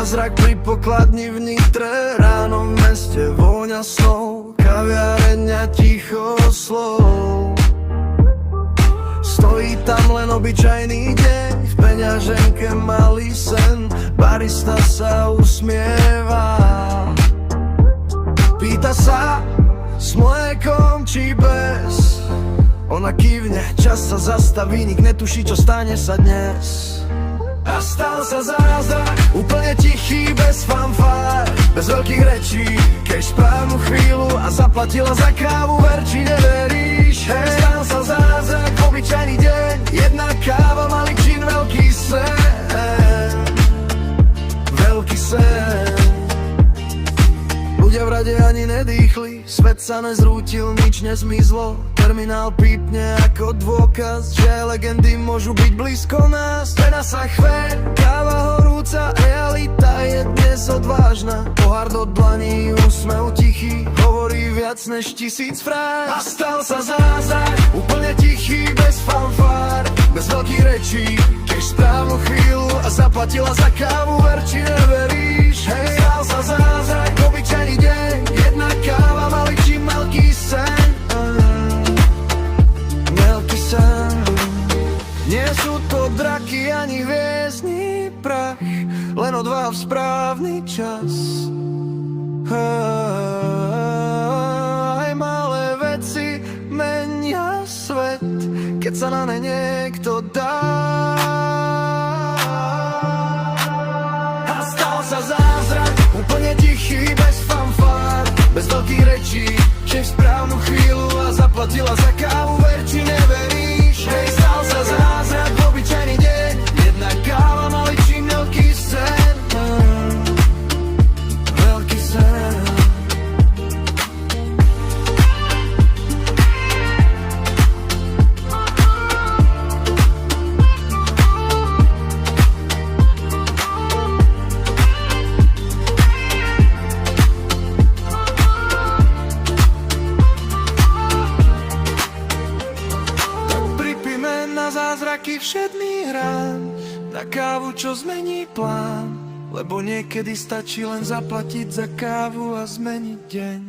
zázrak pri pokladni v Nitre. Ráno v meste vôňa snov, kaviareň a ticho slov. Stojí tam len obyčajný deň, v peňaženke malý sen. Barista sa usmieva, pýta sa s mlékom či bez. Ona kývne, čas sa zastaví, nik netuší, čo stane sa dnes. A stal sa zázrak, úplne tichý, bez fanfár, bez veľkých rečí. Keď správnu chvíľu a zaplatila za kávu, ver či neveríš. Hej, stal sa zázrak, obyčajný deň, jedna káva, malý čin, veľký sen. Veľký sen. Ľudia v rade ani nedýchli, svet sa nezrútil, nič nezmizlo. Terminál pípne ako dôkaz, že legendy môžu byť blízko nás. Pena sa chve, káva horúca, realita je dnes odvážna. Pohár do dlaní, úsmev tichý, hovorí viac než 1000 fráz. A stal sa zázrak, úplne tichý, bez fanfár, bez veľkých rečí. Keď správnu chvíľu a zaplatila za kávu, ver či neveríš. Hej, stal sa zázrak, obyčajný deň, jedna káva, malý či veľký sen. Nie sú to draky ani hviezdny prach, len odvaha v správny čas. Aj malé veci menia svet, keď sa na ne niekto dá. A stal sa zázrak, úplne tichý, bez fanfár, bez veľkých rečí. Že v správnu chvíľu a zaplatila za kávu, ver či neveríš. Hej, stal sa zázrak, obyčajný deň, jedna káva, malý čin, veľký sen. Veľký sen. Zázraky všedných rán, na kávu, čo zmení plán. Lebo niekedy stačí len zaplatiť za kávu a zmeniť deň.